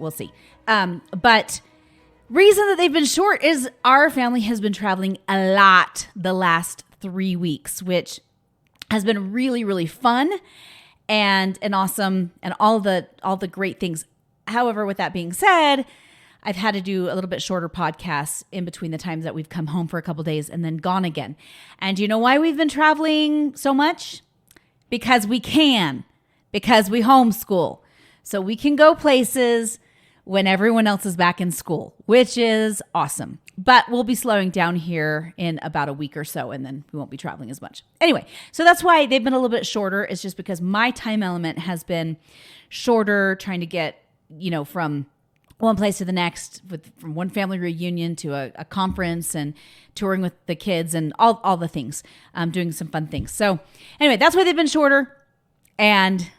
we'll see. But reason that they've been short is our family has been traveling a lot the last 3 weeks, which has been really, really fun and awesome and all the great things. However, with that being said, I've had to do a little bit shorter podcasts in between the times that we've come home for a couple days and then gone again. And you know why we've been traveling so much? Because we can, because we homeschool. So we can go places when everyone else is back in school, which is awesome. But we'll be slowing down here in about a week or so, and then we won't be traveling as much. Anyway, so that's why they've been a little bit shorter. It's just because my time element has been shorter, trying to get, from one place to the next, from one family reunion to a conference and touring with the kids and all the things, doing some fun things. So anyway, that's why they've been shorter, and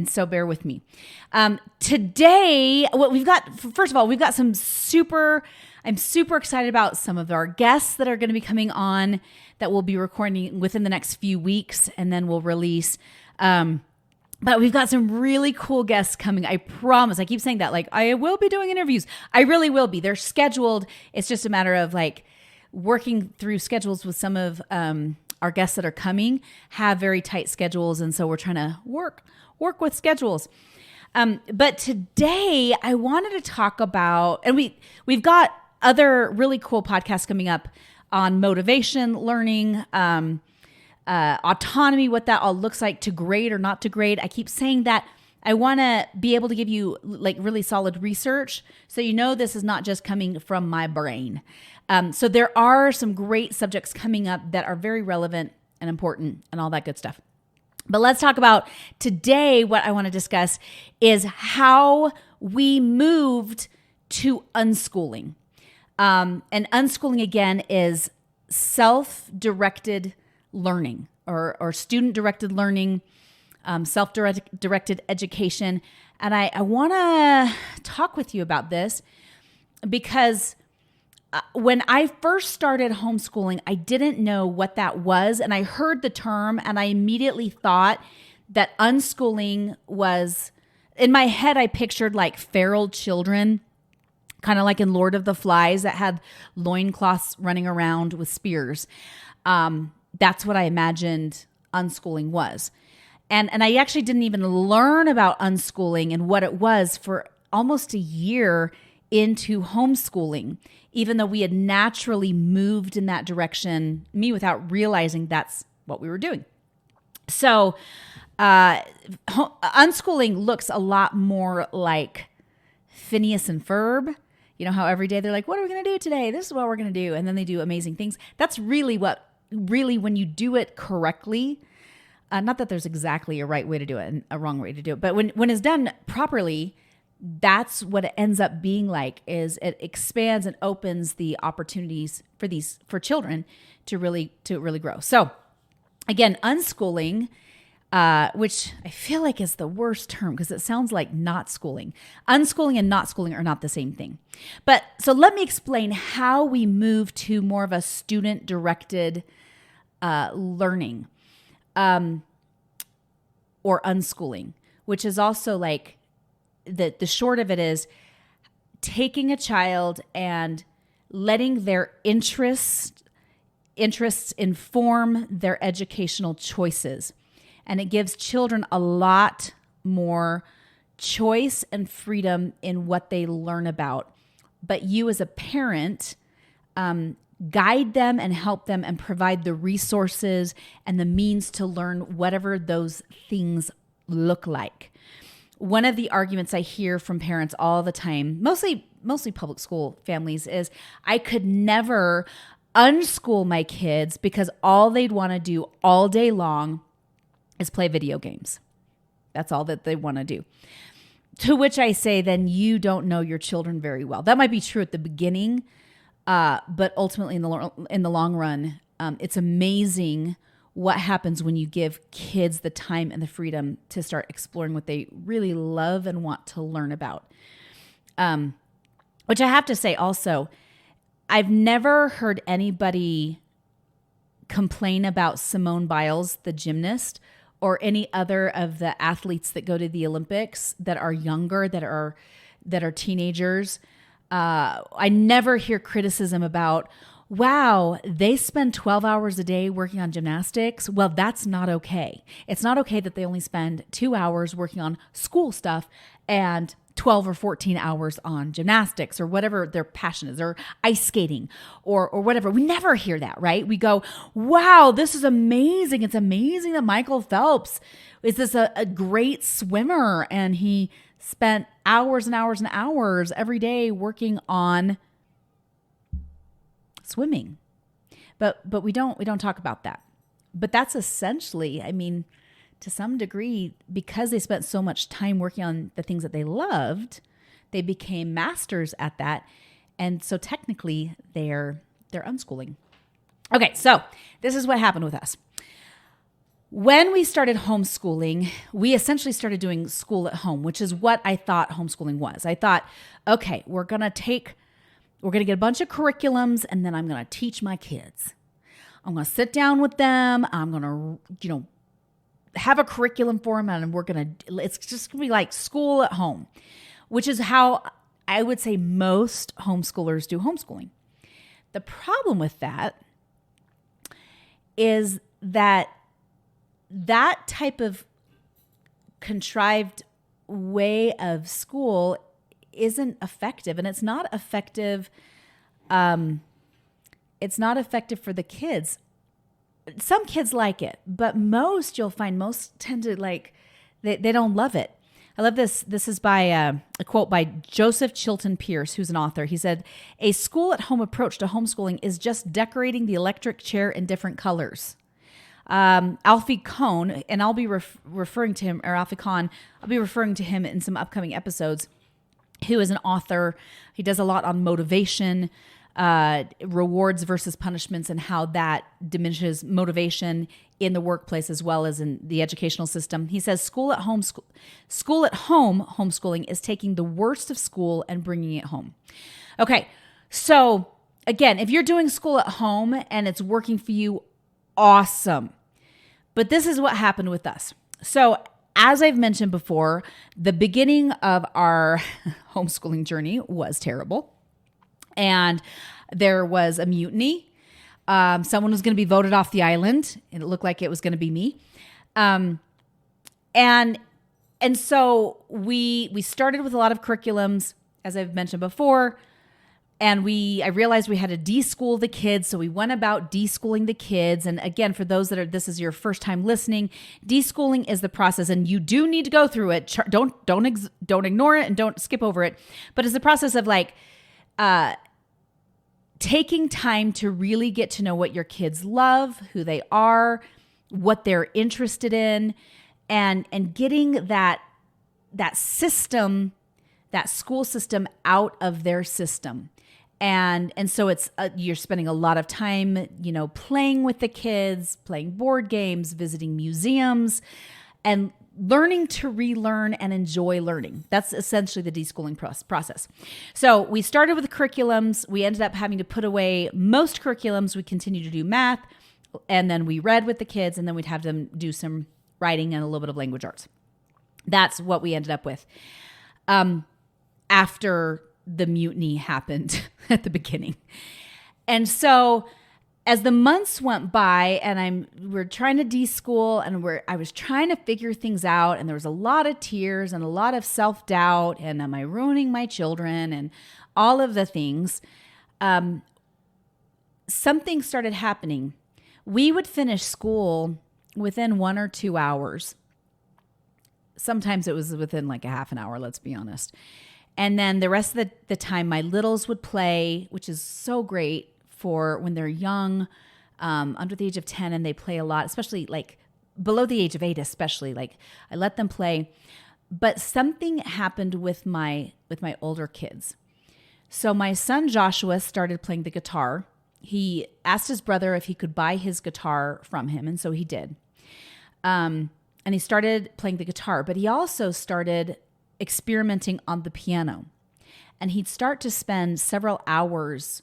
so bear with me. Today, what we've got, first of all, we've got I'm super excited about some of our guests that are going to be coming on that we'll be recording within the next few weeks, and then we'll release. But we've got some really cool guests coming. I promise. I keep saying that, like, I will be doing interviews. I really will be. They're scheduled. It's just a matter of like working through schedules with some of our guests that are coming, have very tight schedules. And so we're trying to work with schedules. But today I wanted to talk about, and we've got other really cool podcasts coming up on motivation, learning, autonomy, what that all looks like, to grade or not to grade. I keep saying that I want to be able to give you like really solid research, so this is not just coming from my brain. So there are some great subjects coming up that are very relevant and important and all that good stuff. But let's talk about today. What I want to discuss is how we moved to unschooling. And unschooling, again, is self-directed learning or student-directed learning, self-directed education. And I want to talk with you about this because when I first started homeschooling, I didn't know what that was. And I heard the term and I immediately thought that unschooling was, in my head, I pictured like feral children, kind of like in Lord of the Flies, that had loincloths running around with spears. That's what I imagined unschooling was. And I actually didn't even learn about unschooling and what it was for almost a year into homeschooling, even though we had naturally moved in that direction, me without realizing that's what we were doing. So unschooling looks a lot more like Phineas and Ferb. You know how every day they're like, what are we going to do today? This is what we're going to do. And then they do amazing things. That's really when you do it correctly, not that there's exactly a right way to do it and a wrong way to do it, but when it's done properly, that's what it ends up being like, is it expands and opens the opportunities for children to really grow. So again, unschooling, which I feel like is the worst term because it sounds like not schooling. Unschooling and not schooling are not the same thing. But so let me explain how we move to more of a student-directed learning or unschooling, which is also like the short of it is taking a child and letting their interests inform their educational choices. And it gives children a lot more choice and freedom in what they learn about. But you as a parent, guide them and help them and provide the resources and the means to learn whatever those things look like. One of the arguments I hear from parents all the time, mostly public school families, is I could never unschool my kids because all they'd want to do all day long is play video games. That's all that they want to do. To which I say, then you don't know your children very well. That might be true at the beginning, but ultimately in the long run, it's amazing what happens when you give kids the time and the freedom to start exploring what they really love and want to learn about. Which I have to say also, I've never heard anybody complain about Simone Biles, the gymnast, or any other of the athletes that go to the Olympics that are younger, that are that are teenagers, I never hear criticism about, wow, they spend 12 hours a day working on gymnastics. Well, that's not okay. It's not okay that they only spend 2 hours working on school stuff and 12 or 14 hours on gymnastics or whatever their passion is, or ice skating or whatever. We never hear that, right? We go, wow, this is amazing. It's amazing that Michael Phelps is this a great swimmer, and he spent hours and hours and hours every day working on swimming. But we don't talk about that. But that's essentially, I mean, to some degree, because they spent so much time working on the things that they loved, they became masters at that. And so technically they're unschooling. Okay, so this is what happened with us. When we started homeschooling, we essentially started doing school at home, which is what I thought homeschooling was. I thought, okay, we're going to get a bunch of curriculums, and then I'm going to teach my kids. I'm going to sit down with them. I'm going to, have a curriculum for them, and it's just going to be like school at home, which is how I would say most homeschoolers do homeschooling. The problem with that is that type of contrived way of school isn't effective, and it's not effective. It's not effective for the kids. Some kids like it, but you'll find most tend to they don't love it. I love this. This is by a quote by Joseph Chilton Pierce, who's an author. He said, "A school-at-home approach to homeschooling is just decorating the electric chair in different colors." Alfie Kohn, and I'll be referring to him, or Alfie Kohn, I'll be referring to him in some upcoming episodes, who is an author. He does a lot on motivation, rewards versus punishments, and how that diminishes motivation in the workplace as well as in the educational system. He says school at home homeschooling is taking the worst of school and bringing it home. Okay, so again, if you're doing school at home and it's working for you, awesome. But this is what happened with us. So as I've mentioned before, the beginning of our homeschooling journey was terrible. And there was a mutiny. Someone was going to be voted off the island, and it looked like it was going to be me. And so we started with a lot of curriculums, as I've mentioned before, and I realized we had to deschool the kids. So we went about deschooling the kids. And again, for those this is your first time listening, deschooling is the process, and you do need to go through it. Don't ignore it and don't skip over it. But it's the process of taking time to really get to know what your kids love, who they are, what they're interested in, and getting that system, that school system out of their system. And so it's you're spending a lot of time, playing with the kids, playing board games, visiting museums, and learning to relearn and enjoy learning. That's essentially the deschooling process. So we started with the curriculums. We ended up having to put away most curriculums. We continued to do math, and then we read with the kids, and then we'd have them do some writing and a little bit of language arts. That's what we ended up with. After the mutiny happened at the beginning. And so as the months went by and we're trying to deschool, and I was trying to figure things out, and there was a lot of tears and a lot of self-doubt, and am I ruining my children and all of the things, something started happening. We would finish school within 1 or 2 hours. Sometimes it was within like a half an hour, let's be honest. And then the rest of the time, my littles would play, which is so great for when they're young, under the age of 10, and they play a lot, especially like below the age of 8, especially. Like I let them play. But something happened with my older kids. So my son Joshua started playing the guitar. He asked his brother if he could buy his guitar from him, and so he did. And he started playing the guitar, but he also started experimenting on the piano. And he'd start to spend several hours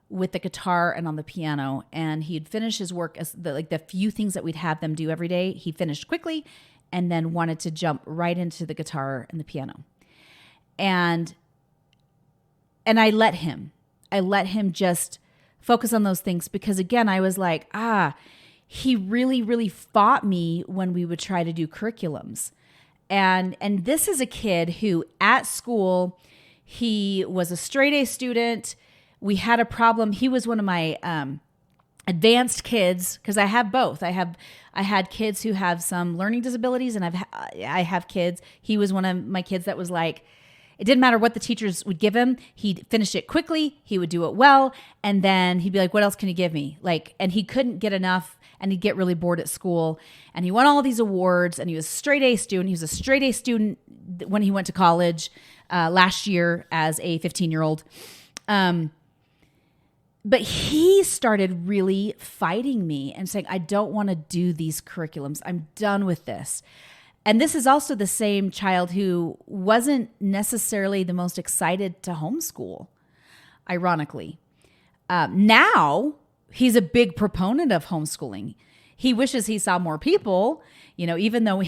with the guitar and on the piano, and he'd finish his work as the few things that we'd have them do every day. He finished quickly and then wanted to jump right into the guitar and the piano. And And I let him just focus on those things because again, I was like, he really, really fought me when we would try to do curriculums. And this is a kid who at school, he was a straight A student. We had a problem. He was one of my advanced kids because I have both. I had kids who have some learning disabilities and I have kids. He was one of my kids that was like, it didn't matter what the teachers would give him. He'd finish it quickly. He would do it well. And then he'd be like, what else can you give me? And he couldn't get enough and he'd get really bored at school. And he won all these awards and he was a straight A student. He was a straight A student when he went to college last year as a 15-year-old. But he started really fighting me and saying, I don't want to do these curriculums. I'm done with this. And this is also the same child who wasn't necessarily the most excited to homeschool, ironically. Now, he's a big proponent of homeschooling. He wishes he saw more people, even though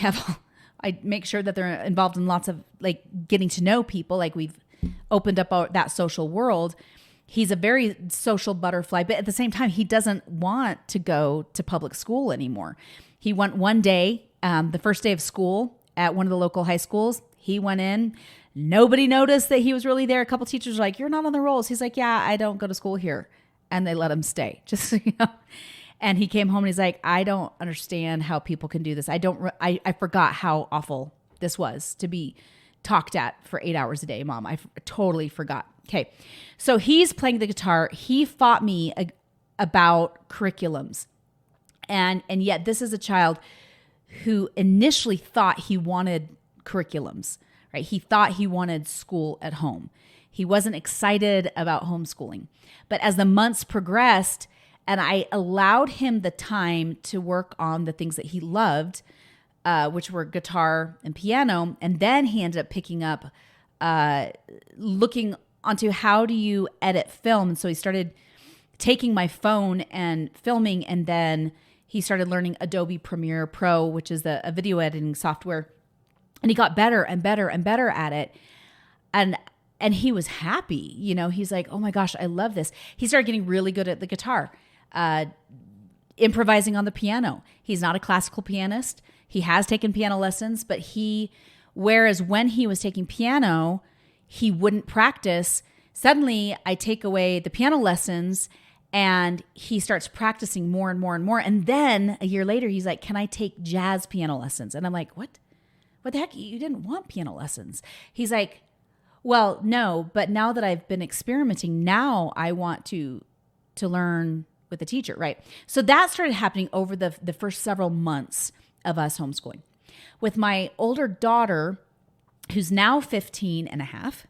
I make sure that they're involved in lots of getting to know people, we've opened up that social world. He's a very social butterfly, but at the same time, he doesn't want to go to public school anymore. He went one day, the first day of school at one of the local high schools. He went in. Nobody noticed that he was really there. A couple teachers were like, you're not on the rolls. He's like, yeah, I don't go to school here. And they let him stay, just so you know. And he came home and he's like, I don't understand how people can do this. I forgot how awful this was to be talked at for 8 hours a day, Mom. I totally forgot. Okay. So he's playing the guitar. He fought me about curriculums. And yet this is a child who initially thought he wanted curriculums, right? He thought he wanted school at home. He wasn't excited about homeschooling. But as the months progressed and I allowed him the time to work on the things that he loved, which were guitar and piano, and then he ended up picking up looking onto how do you edit film. And so he started taking my phone and filming, and then he started learning Adobe Premiere Pro, which is a video editing software. And he got better and better and better at it. And he was happy. He's like, oh my gosh, I love this. He started getting really good at the guitar, improvising on the piano. He's not a classical pianist. He has taken piano lessons, but whereas when he was taking piano, he wouldn't practice. Suddenly I take away the piano lessons and he starts practicing more and more and more. And then a year later, he's like, can I take jazz piano lessons? And I'm like, what? What the heck? You didn't want piano lessons. He's like, well, no, but now that I've been experimenting, now I want to learn with a teacher, right? So that started happening over the first several months of us homeschooling. With my older daughter, who's now 15 and a half,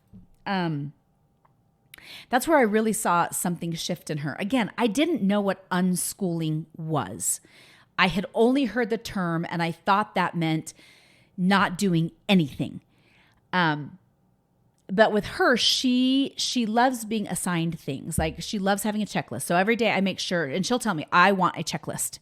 that's where I really saw something shift in her. Again, I didn't know what unschooling was. I had only heard the term and I thought that meant not doing anything. But with her, she loves being assigned things. She loves having a checklist. So every day I make sure, and she'll tell me, I want a checklist.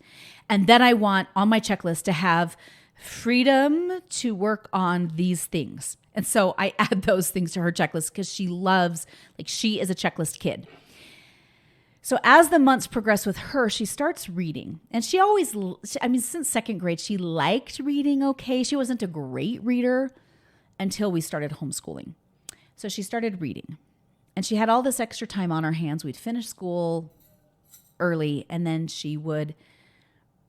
And then I want on my checklist to have freedom to work on these things. And so I add those things to her checklist because she loves, she is a checklist kid. So as the months progress with her, she starts reading. And she always, since second grade, she liked reading okay. She wasn't a great reader until we started homeschooling. So she started reading. And she had all this extra time on her hands. We'd finish school early, and then she would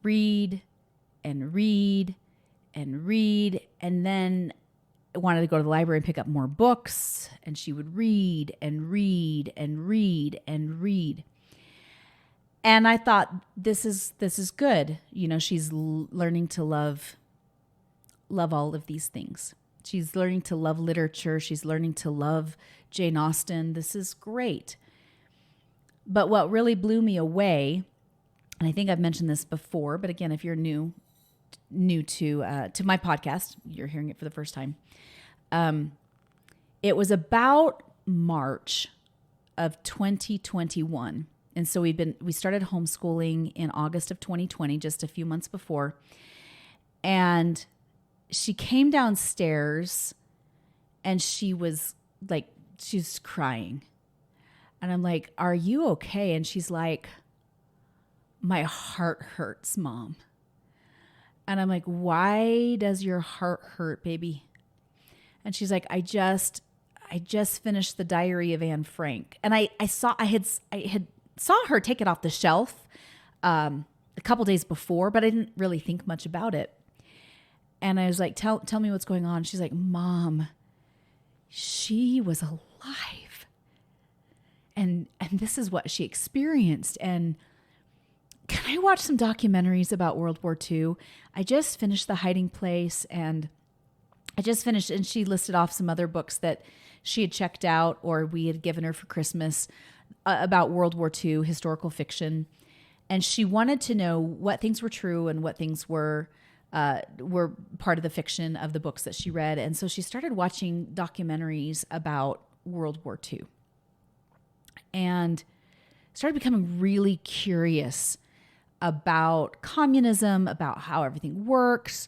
read and read and read, and then wanted to go to the library and pick up more books, and she would read and read and read and read. And I thought, this is good. She's learning to love all of these things. She's learning to love literature. She's learning to love Jane Austen. This is great. But what really blew me away, and I think I've mentioned this before, but again, if you're new to my podcast, you're hearing it for the first time. It was about March of 2021. And so we started homeschooling in August of 2020, just a few months before. And she came downstairs and she was crying. And I'm like, are you okay? And she's like, my heart hurts, Mom. And I'm like, why does your heart hurt, baby? And she's like, I just finished the Diary of Anne Frank. And I had saw her take it off the shelf a couple days before, but I didn't really think much about it. And I was like, tell me what's going on. She's like, Mom, she was alive. And this is what she experienced. And can I watch some documentaries about World War II? I just finished The Hiding Place, and and she listed off some other books that she had checked out or we had given her for Christmas about World War II, historical fiction. And she wanted to know what things were true and what things were part of the fiction of the books that she read. And so she started watching documentaries about World War II and started becoming really curious about communism, about how everything works,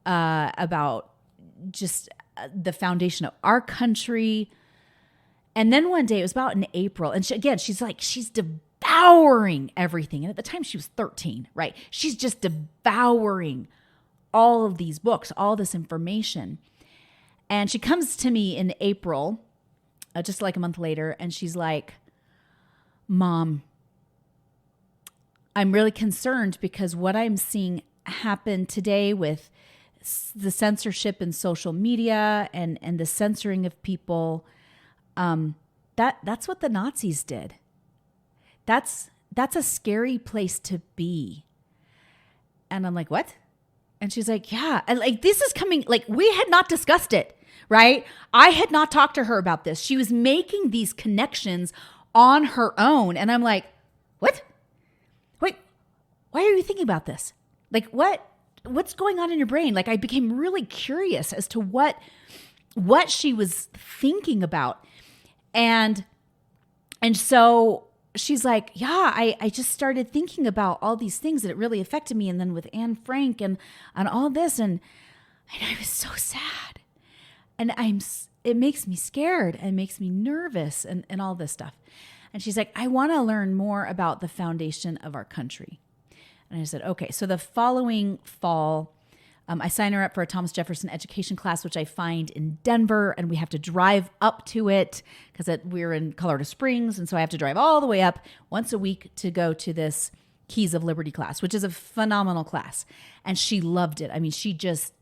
about just the foundation of our country. And then one day, it was about in April, and she's devouring everything. And at the time she was 13, right? She's just devouring all of these books, all this information. And she comes to me in April, just like a month later, and she's like, Mom, I'm really concerned because what I'm seeing happen today with the censorship in social media and the censoring of people, that's what the Nazis did. That's a scary place to be. And I'm like, what? And she's like, yeah. And like, this is coming, like, we had not discussed it, right? I had not talked to her about this. She was making these connections on her own. And I'm like, what? Wait, why are you thinking about this? Like, what's going on in your brain? Like, I became really curious as to what she was thinking about. And so she's like, yeah, I just started thinking about all these things that it really affected me. And then with Anne Frank and all this, and I was so sad. And it makes me scared and makes me nervous and all this stuff. And she's like, I want to learn more about the foundation of our country. And I said, okay. So the following fall, I signed her up for a Thomas Jefferson education class, which I find in Denver, and we have to drive up to it because we're in Colorado Springs. And so I have to drive all the way up once a week to go to this Keys of Liberty class, which is a phenomenal class. And she loved it. I mean, she just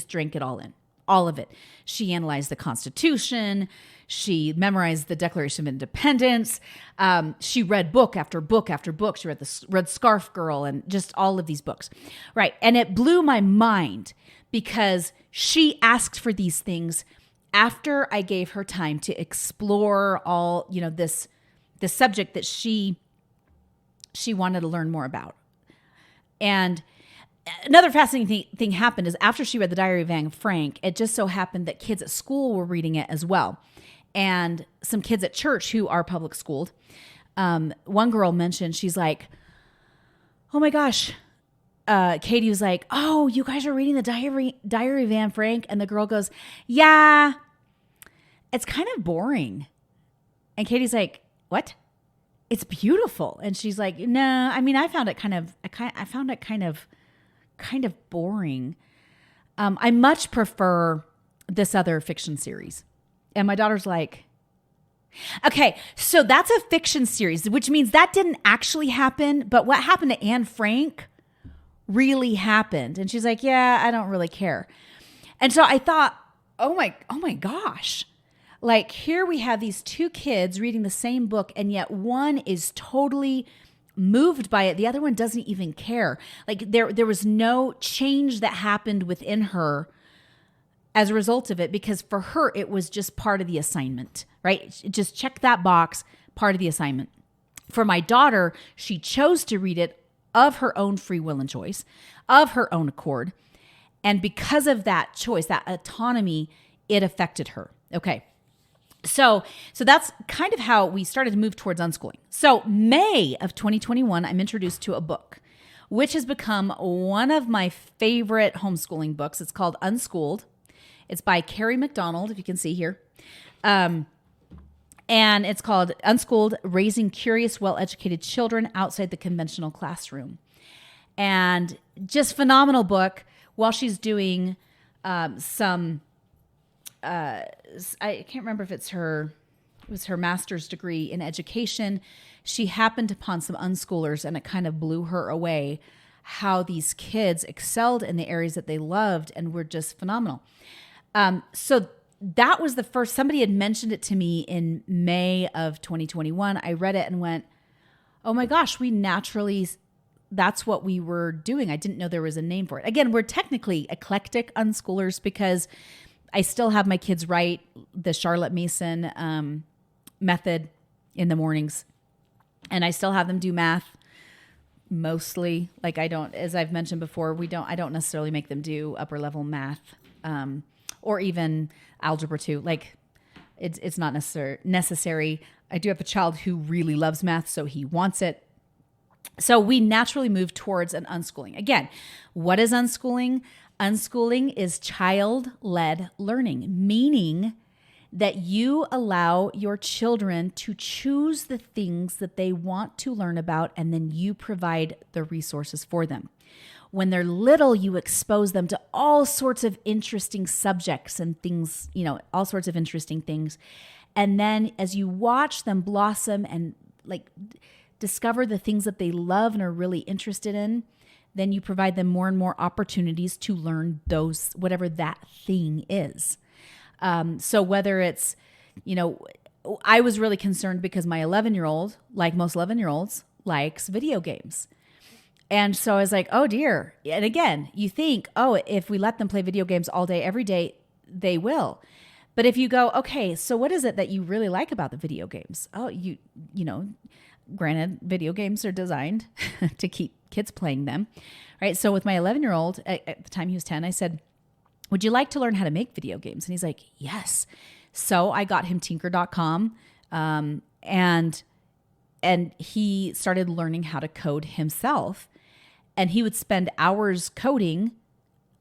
drank it all in, all of it. She analyzed the Constitution. She memorized the Declaration of Independence. She read book after book after book. She read Scarf Girl and just all of these books. Right. And it blew my mind because she asked for these things after I gave her time to explore all, this subject that she wanted to learn more about. And another fascinating thing happened is after she read the Diary of Anne Frank, it just so happened that kids at school were reading it as well. And some kids at church who are public schooled, one girl mentioned, she's like, oh my gosh, Katie was like, oh, you guys are reading the Diary of Anne Frank? And the girl goes, yeah, it's kind of boring. And Katie's like, what? It's beautiful. And she's like, no, I mean, I found it kind of boring. I much prefer this other fiction series. And my daughter's like, okay, so that's a fiction series, which means that didn't actually happen. But what happened to Anne Frank really happened. And she's like, yeah, I don't really care. And so I thought, oh my gosh. Like, here we have these two kids reading the same book, and yet one is totally moved by it. The other one doesn't even care. Like, there was no change that happened within her as a result of it, because for her, it was just part of the assignment, right? Just check that box, part of the assignment. For my daughter, she chose to read it of her own free will and choice, of her own accord. And because of that choice, that autonomy, it affected her. Okay. So that's kind of how we started to move towards unschooling. So May of 2021, I'm introduced to a book, which has become one of my favorite homeschooling books. It's called Unschooled. It's by Carrie McDonald, if you can see here. And it's called Unschooled: Raising Curious, Well-Educated Children Outside the Conventional Classroom. And just phenomenal book. While she's doing I can't remember if it was her master's degree in education, she happened upon some unschoolers, and it kind of blew her away how these kids excelled in the areas that they loved and were just phenomenal. So that was the first, somebody had mentioned it to me in May of 2021. I read it and went, oh my gosh, that's what we were doing. I didn't know there was a name for it. Again, we're technically eclectic unschoolers because I still have my kids write the Charlotte Mason method in the mornings, and I still have them do math mostly. Like as I've mentioned before, I don't necessarily make them do upper level math or even algebra 2. Like it's not necessary. I do have a child who really loves math, so he wants it. So we naturally move towards an unschooling. Again, what is unschooling? Unschooling is child-led learning, meaning that you allow your children to choose the things that they want to learn about, and then you provide the resources for them. When they're little, you expose them to all sorts of interesting subjects and things, all sorts of interesting things. And then as you watch them blossom and discover the things that they love and are really interested in, then you provide them more and more opportunities to learn those, whatever that thing is. So whether it's, I was really concerned because my 11-year-old, like most 11-year-olds, likes video games. And so I was like, oh dear. And again, you think, if we let them play video games all day, every day, they will. But if you go, okay, so what is it that you really like about the video games? Granted, video games are designed to keep kids playing them, right? So with my 11-year-old, at the time he was 10, I said, would you like to learn how to make video games? And he's like, yes. So I got him tinker.com, and he started learning how to code himself. And he would spend hours coding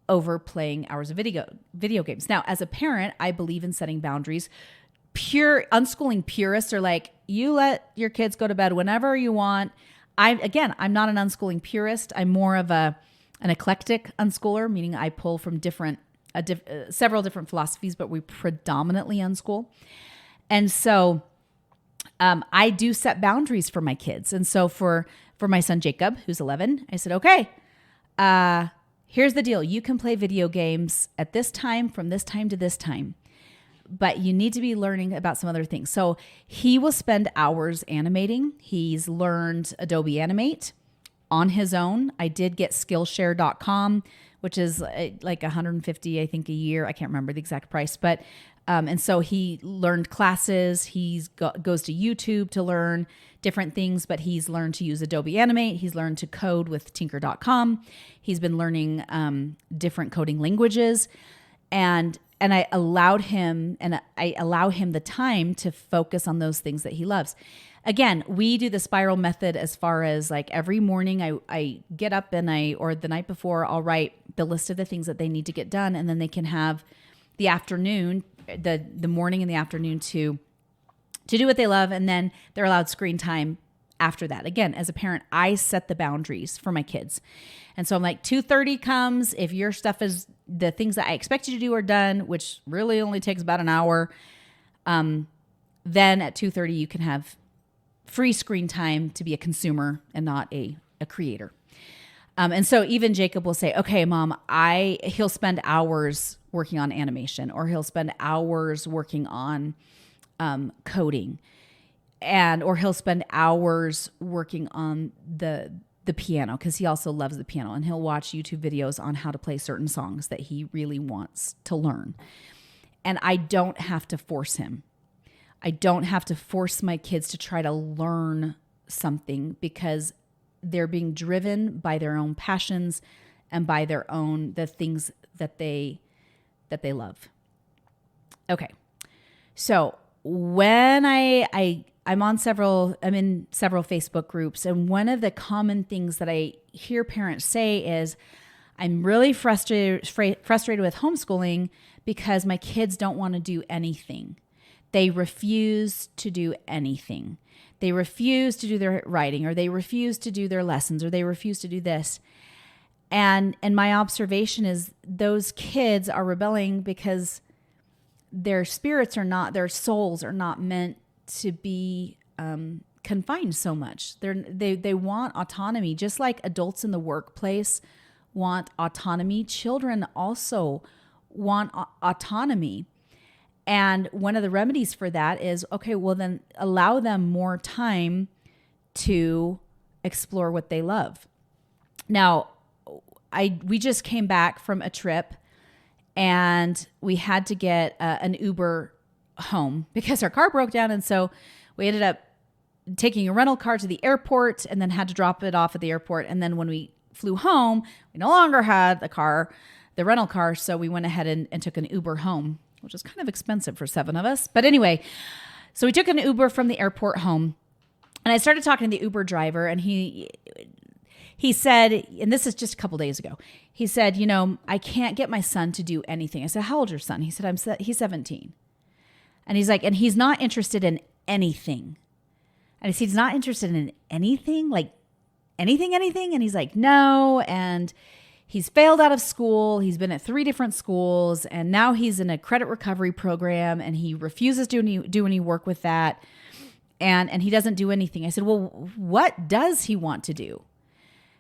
over playing hours of video games. Now, as a parent, I believe in setting boundaries. Pure unschooling purists are like, you let your kids go to bed whenever you want. I'm not an unschooling purist. I'm more of an eclectic unschooler, meaning I pull from several different philosophies, but we predominantly unschool. And so I do set boundaries for my kids. And so for my son Jacob, who's 11, I said, okay, here's the deal. You can play video games at this time, from this time to this time, but you need to be learning about some other things. So he will spend hours animating. He's learned Adobe Animate on his own. I did get Skillshare.com, which is like $150, I think, a year. I can't remember the exact price, but and so he learned classes. He goes to YouTube to learn different things, but he's learned to use Adobe Animate. He's learned to code with tinker.com. He's been learning different coding languages, and I allow him the time to focus on those things that he loves. Again, we do the spiral method as far as like every morning I get up or the night before, I'll write the list of the things that they need to get done. And then they can have the afternoon, the morning and the afternoon to do what they love. And then they're allowed screen time after that. Again, as a parent, I set the boundaries for my kids. And so I'm like, 2:30 comes. If your stuff is the things that I expect you to do are done, which really only takes about an hour, then at 2:30 you can have free screen time to be a consumer and not a creator. And so even Jacob will say, okay, Mom, he'll spend hours working on animation, or he'll spend hours working on coding, or he'll spend hours working on the piano, because he also loves the piano, and he'll watch YouTube videos on how to play certain songs that he really wants to learn. And I don't have to force him. I don't have to force my kids to try to learn something, because they're being driven by their own passions and by the things that they love. Okay. So when I'm in several Facebook groups, and one of the common things that I hear parents say is, I'm really frustrated with homeschooling because my kids don't want to do anything. they refuse to do anything. They refuse to do their writing, or they refuse to do their lessons, or they refuse to do this. And my observation is those kids are rebelling because their souls are not meant to be confined so much. They want autonomy, just like adults in the workplace want autonomy. Children also want autonomy. And one of the remedies for that is, okay, well then allow them more time to explore what they love. Now, we just came back from a trip and we had to get an Uber home because our car broke down. And so we ended up taking a rental car to the airport and then had to drop it off at the airport. And then when we flew home, we no longer had the rental car. So we went ahead and took an Uber home, which was kind of expensive for 7 of us. But anyway, so we took an Uber from the airport home, and I started talking to the Uber driver, and he said, and this is just a couple days ago, he said, I can't get my son to do anything. I said, how old's your son? He said, he's 17. And he's like, and he's not interested in anything. And I said, he's not interested in anything, like anything? And he's like, no. And he's failed out of school. He's been at 3 different schools, and now he's in a credit recovery program, and he refuses to do any work with that. And he doesn't do anything. I said, well, what does he want to do?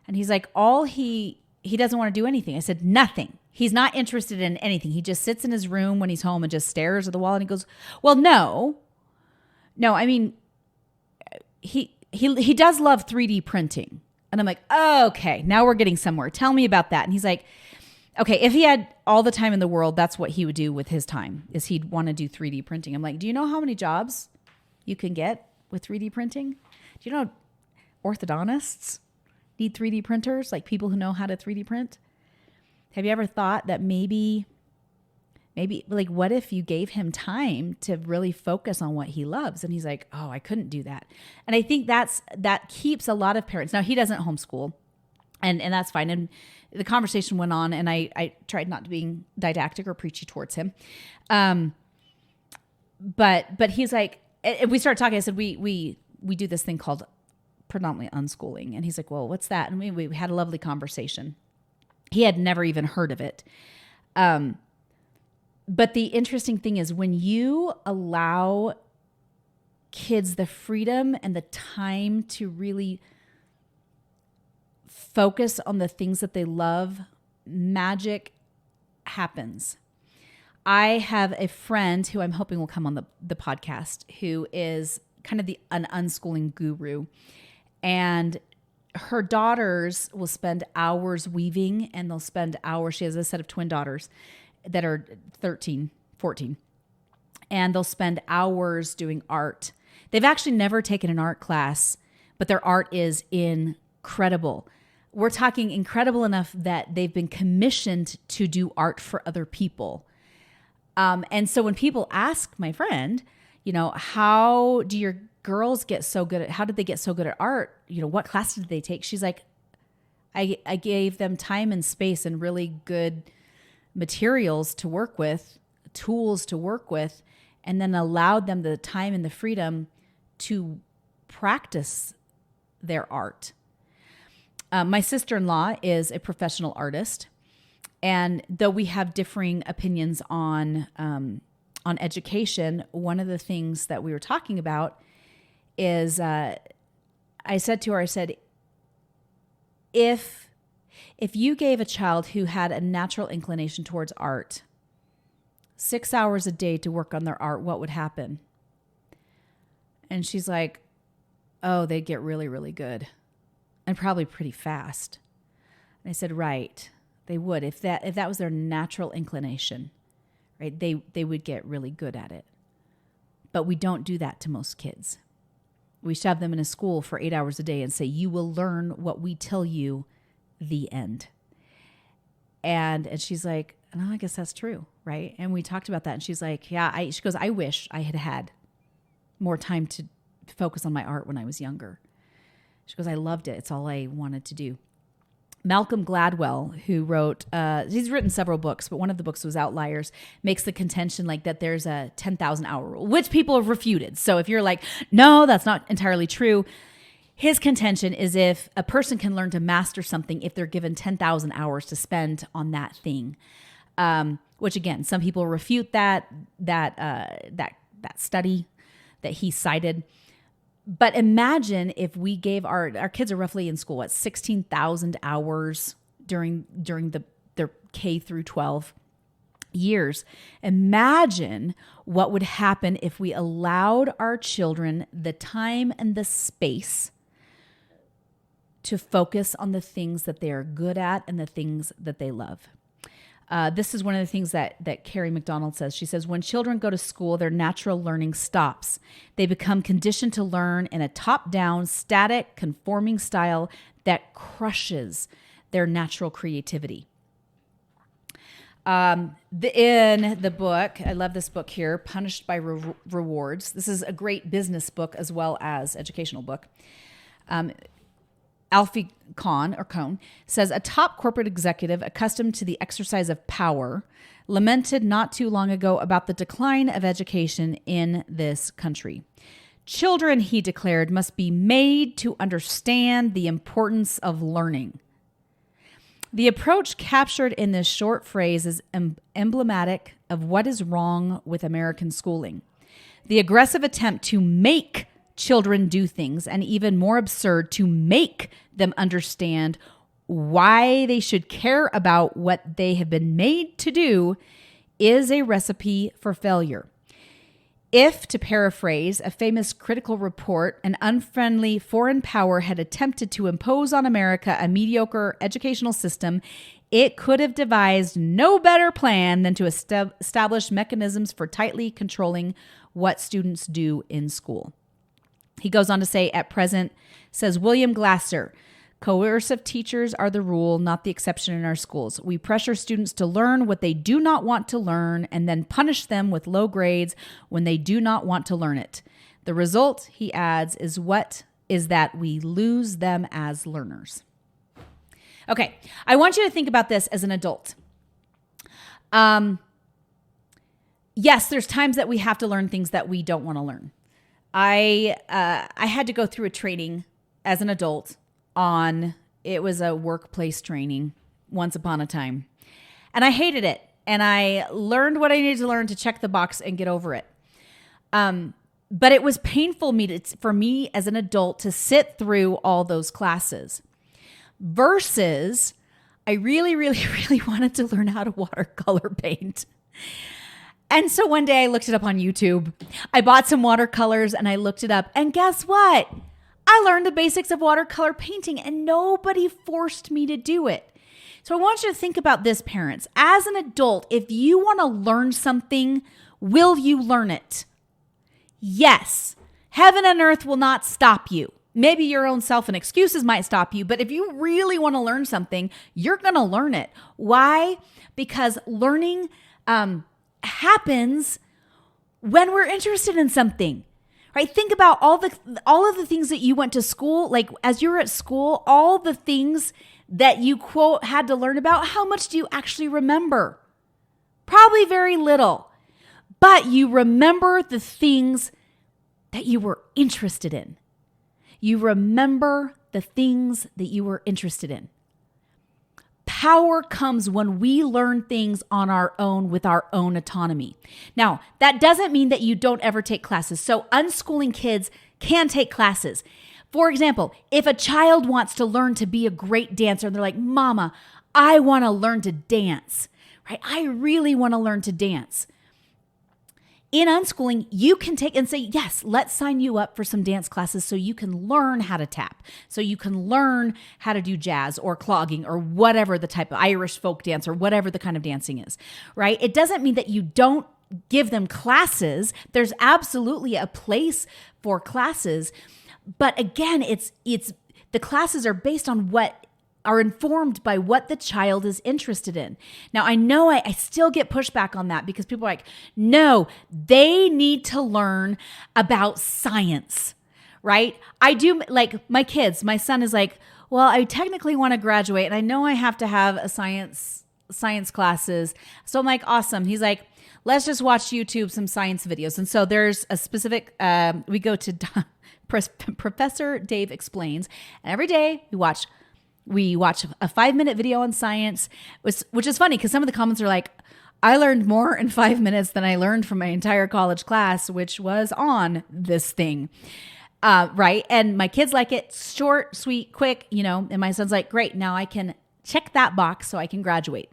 And he's like, he doesn't want to do anything. I said, nothing. He's not interested in anything. He just sits in his room when he's home and just stares at the wall. And he goes, well, no, I mean, he does love 3D printing. And I'm like, oh, okay, now we're getting somewhere. Tell me about that. And he's like, okay, if he had all the time in the world, that's what he would do with his time, is he'd want to do 3D printing. I'm like, do you know how many jobs you can get with 3D printing? Do you know orthodontists need 3D printers, like people who know how to 3D print? Have you ever thought that maybe like, what if you gave him time to really focus on what he loves? And he's like, oh, I couldn't do that. And I think that keeps a lot of parents. Now, he doesn't homeschool, and that's fine. And the conversation went on, and I tried not to be didactic or preachy towards him. But he's like, and we started talking. I said, we do this thing called predominantly unschooling. And he's like, well, what's that? And we had a lovely conversation. He had never even heard of it. But the interesting thing is, when you allow kids the freedom and the time to really focus on the things that they love, magic happens. I have a friend who I'm hoping will come on the podcast, who is kind of an unschooling guru. And her daughters will spend hours weaving, and they'll spend hours. She has a set of twin daughters that are 13, 14. And they'll spend hours doing art. They've actually never taken an art class, but their art is incredible. We're talking incredible enough that they've been commissioned to do art for other people. And so when people ask my friend, how do your girls get so good how did they get so good at art? What classes did they take? She's like, I gave them time and space and really good materials to work with, tools to work with, and then allowed them the time and the freedom to practice their art. My sister-in-law is a professional artist, and though we have differing opinions on education, one of the things that we were talking about is, I said to her, if you gave a child who had a natural inclination towards art 6 hours a day to work on their art, what would happen? And she's like, oh, they'd get really, really good, and probably pretty fast. And I said, right, they would. If that was their natural inclination, right, they would get really good at it. But we don't do that to most kids. We shove them in a school for 8 hours a day and say, you will learn what we tell you, the end. And she's like, no, I guess that's true, right? And we talked about that, and she's like, yeah, she goes, I wish I had had more time to focus on my art when I was younger. She goes, I loved it. It's all I wanted to do. Malcolm Gladwell, who wrote, he's written several books, but one of the books was Outliers, makes the contention like that there's a 10,000 hour rule, which people have refuted. So if you're like, no, that's not entirely true. His contention is if a person can learn to master something if they're given 10,000 hours to spend on that thing, which again, some people refute that study that he cited. But imagine if we gave our kids are roughly in school, 16,000 hours during their K through 12 years. Imagine what would happen if we allowed our children the time and the space to focus on the things that they are good at and the things that they love. This is one of the things that Carrie McDonald says. She says, when children go to school, their natural learning stops. They become conditioned to learn in a top-down, static, conforming style that crushes their natural creativity. In the book, I love this book here, Punished by Rewards. This is a great business book as well as educational book. Alfie Kohn says, a top corporate executive accustomed to the exercise of power lamented not too long ago about the decline of education in this country. Children, he declared, must be made to understand the importance of learning. The approach captured in this short phrase is emblematic of what is wrong with American schooling. The aggressive attempt to make children do things, and even more absurd, to make them understand why they should care about what they have been made to do, is a recipe for failure. If, to paraphrase a famous critical report, an unfriendly foreign power had attempted to impose on America a mediocre educational system, it could have devised no better plan than to establish mechanisms for tightly controlling what students do in school. He goes on to say, at present, says William Glasser, coercive teachers are the rule, not the exception in our schools. We pressure students to learn what they do not want to learn and then punish them with low grades when they do not want to learn it. The result, he adds, is that we lose them as learners. Okay, I want you to think about this as an adult. Yes, there's times that we have to learn things that we don't want to learn. I had to go through a training as an adult it was a workplace training once upon a time. And I hated it. And I learned what I needed to learn to check the box and get over it. But it was painful for me as an adult to sit through all those classes versus I really, really, really wanted to learn how to watercolor paint. And so one day I looked it up on YouTube. I bought some watercolors and I looked it up. And guess what? I learned the basics of watercolor painting and nobody forced me to do it. So I want you to think about this, parents. As an adult, if you want to learn something, will you learn it? Yes. Heaven and earth will not stop you. Maybe your own self and excuses might stop you, but if you really want to learn something, you're going to learn it. Why? Because learning happens when we're interested in something, right? Think about all of the things that you went to school, like as you were at school, all the things that you quote had to learn about. How much do you actually remember? Probably very little, but you remember the things that you were interested in. You remember the things that you were interested in. Power comes when we learn things on our own with our own autonomy. Now, that doesn't mean that you don't ever take classes. So unschooling kids can take classes. For example, if a child wants to learn to be a great dancer and they're like, Mama, I want to learn to dance, right? I really want to learn to dance. In unschooling, you can take and say, yes, let's sign you up for some dance classes so you can learn how to tap, so you can learn how to do jazz or clogging or whatever the type of Irish folk dance or whatever the kind of dancing is, right? It doesn't mean that you don't give them classes. There's absolutely a place for classes. But again, it's the classes are based on are informed by what the child is interested in. Now, I know I still get pushback on that because people are like, no, they need to learn about science, right? I do, like my kids, my son is like, well, I technically want to graduate and I know I have to have a science classes. So I'm like, awesome. He's like, let's just watch YouTube, some science videos. And so there's a specific, we go to Professor Dave Explains, and every day we watch a 5-minute video on science, which is funny because some of the comments are like, I learned more in 5 minutes than I learned from my entire college class, which was on this thing. Right. And my kids like it short, sweet, quick, and my son's like, great. Now I can check that box so I can graduate.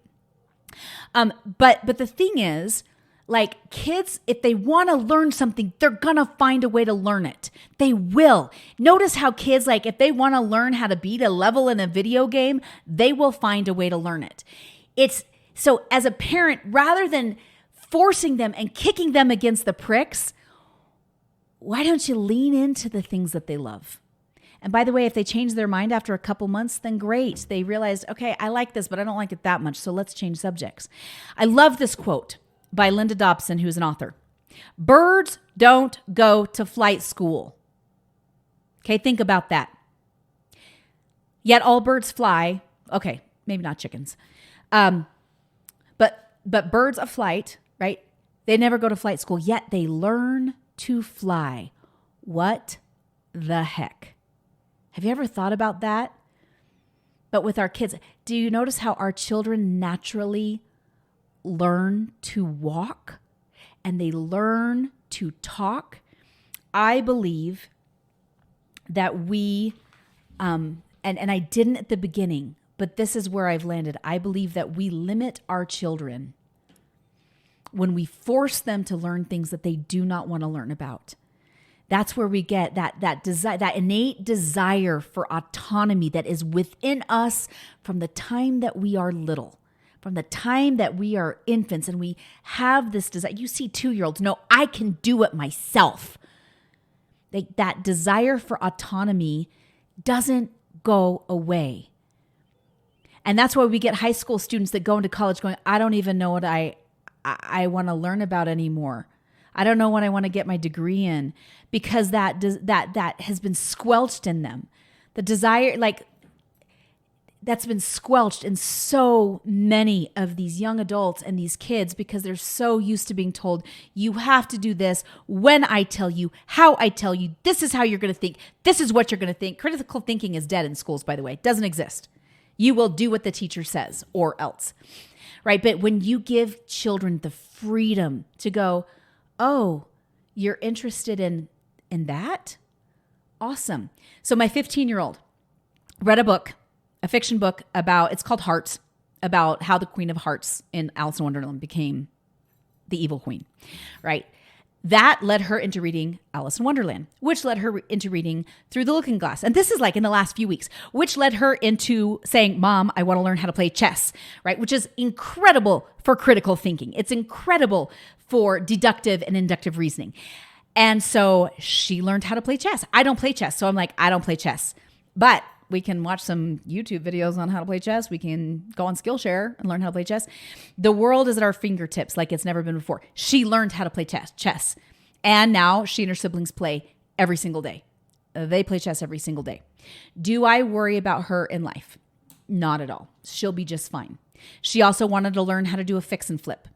But the thing is, like, kids, if they want to learn something, they're going to find a way to learn it. They will. Notice how kids, like, if they want to learn how to beat a level in a video game, they will find a way to learn it. So as a parent, rather than forcing them and kicking them against the pricks, why don't you lean into the things that they love? And by the way, if they change their mind after a couple months, then great. They realized, okay, I like this, but I don't like it that much. So let's change subjects. I love this quote by Linda Dobson, who's an author. Birds don't go to flight school. Okay, think about that. Yet all birds fly. Okay, maybe not chickens. But birds of flight, right? They never go to flight school, yet they learn to fly. What the heck? Have you ever thought about that? But with our kids, do you notice how our children naturally learn to walk and they learn to talk? I believe that we, and I didn't at the beginning, but this is where I've landed. I believe that we limit our children when we force them to learn things that they do not want to learn about. That's where we get that desire, that innate desire for autonomy that is within us from the time that we are little, from the time that we are infants, and we have this desire. You see 2-year-olds, no, I can do it myself. That desire for autonomy doesn't go away. And that's why we get high school students that go into college going, I don't even know what I want to learn about anymore. I don't know what I want to get my degree in, because that has been squelched in them. The desire, that's been squelched in so many of these young adults and these kids, because they're so used to being told, you have to do this when I tell you, how I tell you, this is how you're going to think, this is what you're going to think. Critical thinking is dead in schools, by the way. It doesn't exist. You will do what the teacher says or else, right? But when you give children the freedom to go, oh, you're interested in that? Awesome. So my 15-year-old read a fiction book it's called Hearts, about how the Queen of Hearts in Alice in Wonderland became the evil queen, right? That led her into reading Alice in Wonderland, which led her into reading Through the Looking Glass. And this is like in the last few weeks, which led her into saying, Mom, I want to learn how to play chess, right? Which is incredible for critical thinking. It's incredible for deductive and inductive reasoning. And so she learned how to play chess. I don't play chess. So I'm like, I don't play chess. But we can watch some YouTube videos on how to play chess. We can go on Skillshare and learn how to play chess. The world is at our fingertips like it's never been before. She learned how to play chess. And now she and her siblings play every single day. They play chess every single day. Do I worry about her in life? Not at all. She'll be just fine. She also wanted to learn how to do a fix and flip.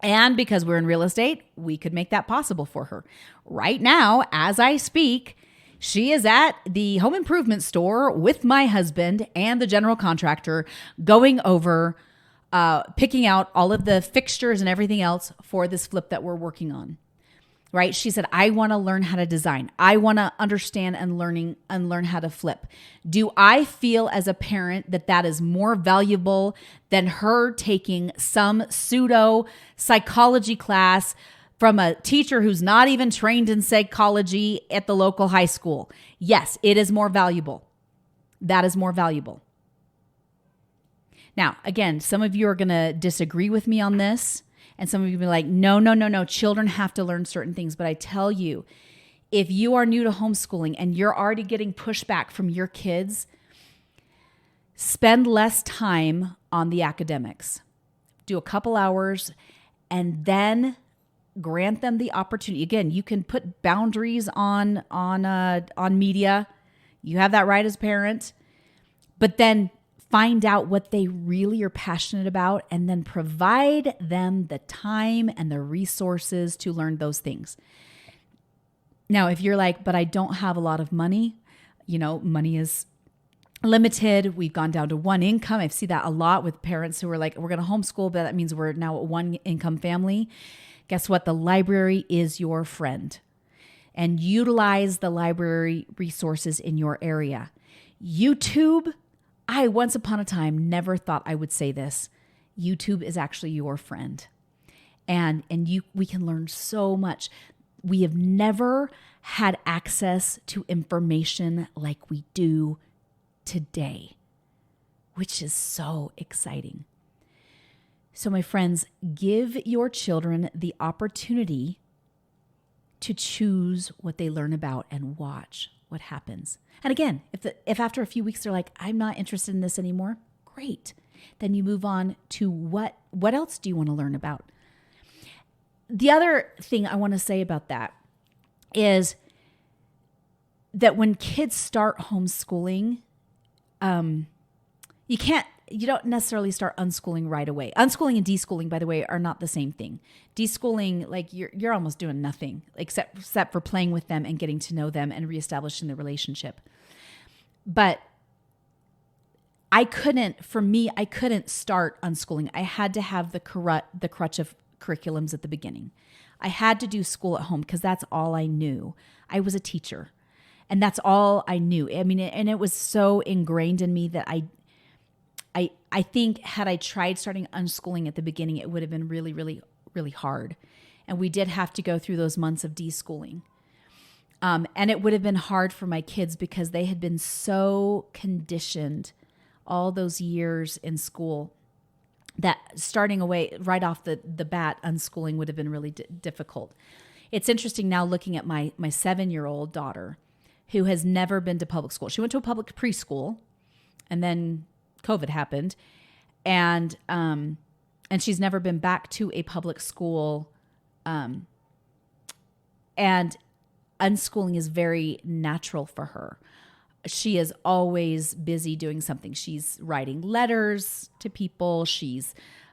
And because we're in real estate, we could make that possible for her. Right now, as I speak, she is at the home improvement store with my husband and the general contractor, going over, picking out all of the fixtures and everything else for this flip that we're working on. Right? She said, I want to learn how to design. I want to understand and learn how to flip. Do I feel as a parent that is more valuable than her taking some pseudo psychology class from a teacher who's not even trained in psychology at the local high school? Yes, it is more valuable. That is more valuable. Now, again, some of you are going to disagree with me on this. And some of you will be like, no. Children have to learn certain things. But I tell you, if you are new to homeschooling and you're already getting pushback from your kids, spend less time on the academics. Do a couple hours and then grant them the opportunity. Again, you can put boundaries on media. You have that right as a parent. but then find out what they really are passionate about and then provide them the time and the resources to learn those things. Now, if you're like, but I don't have a lot of money, money is limited. We've gone down to one income. I see that a lot with parents who are like, we're going to homeschool, but that means we're now a one income family. Guess what? The library is your friend, and utilize the library resources in your area. YouTube, I once upon a time never thought I would say this. YouTube is actually your friend. And we can learn so much. We have never had access to information like we do today, which is so exciting. So my friends, give your children the opportunity to choose what they learn about and watch what happens. And again, if after a few weeks they're like, I'm not interested in this anymore, great. Then you move on to what else do you want to learn about? The other thing I want to say about that is that when kids start homeschooling, you don't necessarily start unschooling right away. Unschooling and deschooling, by the way, are not the same thing. Deschooling, like you're almost doing nothing except for playing with them and getting to know them and reestablishing the relationship. But I couldn't start unschooling. I had to have the crutch of curriculums at the beginning. I had to do school at home because that's all I knew. I was a teacher, and that's all I knew. I mean, and it was so ingrained in me that I think had I tried starting unschooling at the beginning, it would have been really, really, really hard. And we did have to go through those months of deschooling. And it would have been hard for my kids because they had been so conditioned all those years in school that starting away right off the bat, unschooling would have been really difficult. It's interesting now looking at my 7-year-old daughter who has never been to public school. She went to a public preschool, and then COVID happened, and she's never been back to a public school. And unschooling is very natural for her. She is always busy doing something. She's writing letters to people. She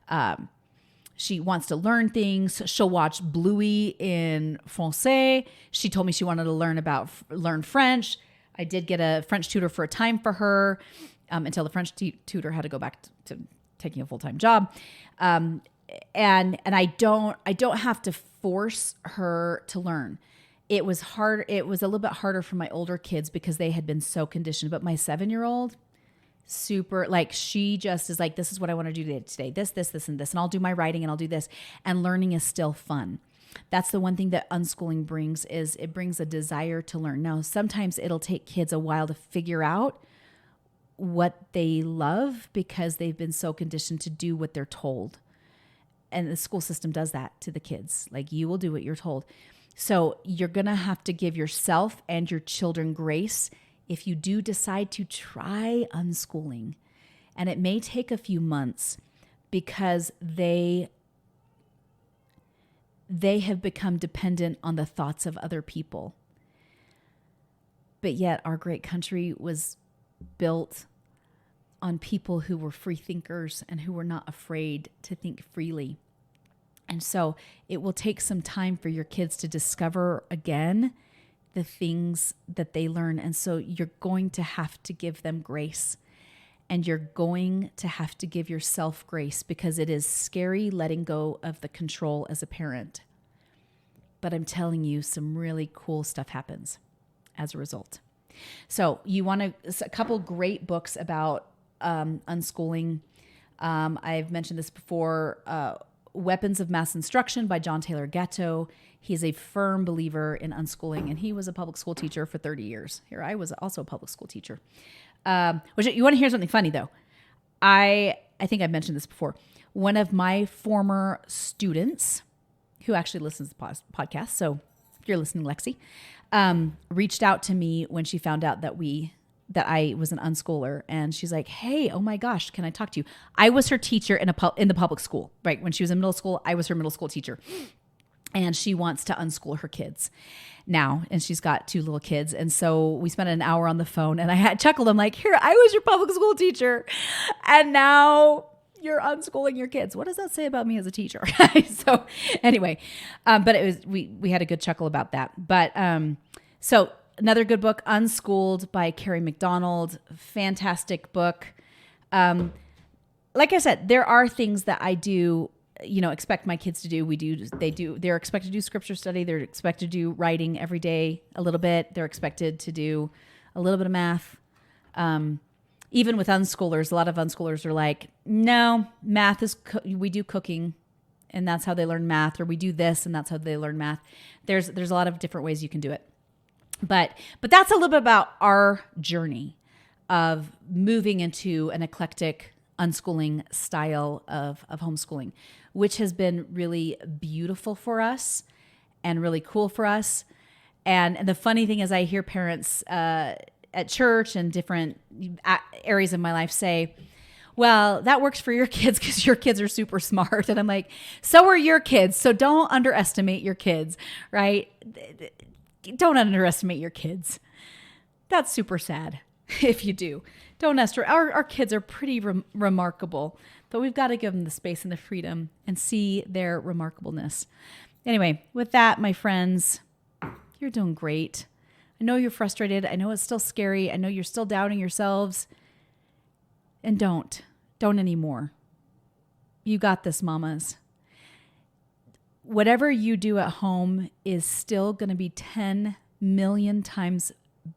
wants to learn things. She'll watch Bluey in Francais. She told me she wanted to learn French. I did get a French tutor for a time for her until the French tutor had to go back to taking a full-time job. And I don't have to force her to learn. It was hard. It was a little bit harder for my older kids because they had been so conditioned. But my 7-year-old, super, like she just is like, this is what I want to do today. This, and this. And I'll do my writing and I'll do this. And learning is still fun. That's the one thing that unschooling brings is it brings a desire to learn. Now, sometimes it'll take kids a while to figure out what they love because they've been so conditioned to do what they're told. And the school system does that to the kids. Like, you will do what you're told. So you're going to have to give yourself and your children grace if you do decide to try unschooling. And it may take a few months because they have become dependent on the thoughts of other people. But yet our great country was built on people who were free thinkers and who were not afraid to think freely. And so it will take some time for your kids to discover again the things that they learn. And so you're going to have to give them grace, and you're going to have to give yourself grace because it is scary letting go of the control as a parent. But I'm telling you, some really cool stuff happens as a result. So you want a couple great books about unschooling. I've mentioned this before, Weapons of Mass Instruction by John Taylor Gatto. He's a firm believer in unschooling, and he was a public school teacher for 30 years. Here, I was also a public school teacher. Which you want to hear something funny, though? I think I've mentioned this before. One of my former students, who actually listens to the podcast, so if you're listening, Lexi, reached out to me when she found out that I was an unschooler, and she's like, "Hey, oh my gosh, can I talk to you?" I was her teacher in the public school, right? When she was in middle school, I was her middle school teacher. and she wants to unschool her kids now, and she's got 2 little kids. And so we spent an hour on the phone, and I had chuckled. I'm like, here, I was your public school teacher, and now you're unschooling your kids. What does that say about me as a teacher? So anyway, but it was, we had a good chuckle about that. But so another good book, Unschooled by Carrie McDonald. Fantastic book. Like I said, there are things that I do, expect my kids to do. They're expected to do scripture study. They're expected to do writing every day a little bit. They're expected to do a little bit of math. Even with unschoolers, a lot of unschoolers are like, no, math is, we do cooking and that's how they learn math, or we do this and that's how they learn math. There's a lot of different ways you can do it. But that's a little bit about our journey of moving into an eclectic unschooling style of homeschooling, which has been really beautiful for us and really cool for us. And the funny thing is I hear parents at church and different areas of my life say, well, that works for your kids because your kids are super smart. And I'm like, so are your kids. So don't underestimate your kids, right? Don't underestimate your kids. That's super sad if you do. Don't underestimate. Our kids are pretty remarkable, but we've got to give them the space and the freedom and see their remarkableness. Anyway, with that, my friends, you're doing great. I know you're frustrated. I know it's still scary. I know you're still doubting yourselves. And don't anymore. You got this, mamas. Whatever you do at home is still going to be 10 million times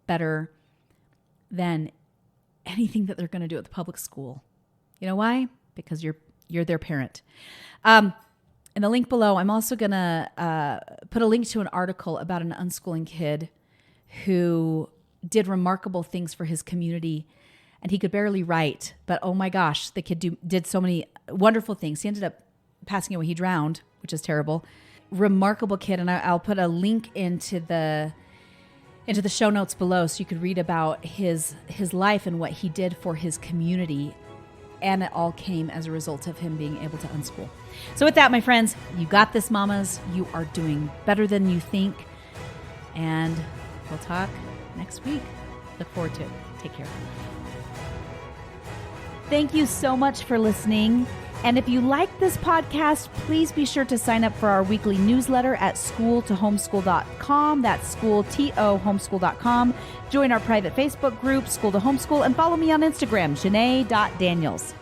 better than anything that they're going to do at the public school. You know why? Because you're their parent. In the link below, I'm also going to put a link to an article about an unschooling kid who did remarkable things for his community, and he could barely write, but oh my gosh, the kid did so many wonderful things. He ended up passing away. He drowned, which is terrible. Remarkable kid, and I'll put a link into the show notes below so you could read about his life and what he did for his community, and it all came as a result of him being able to unschool. So with that, my friends, you got this, mamas. You are doing better than you think, and we'll talk next week. Look forward to it. Take care. Thank you so much for listening. And if you like this podcast, please be sure to sign up for our weekly newsletter at schooltohomeschool.com. That's schooltohomeschool.com. Join our private Facebook group, School to Homeschool, and follow me on Instagram, Janae.Daniels.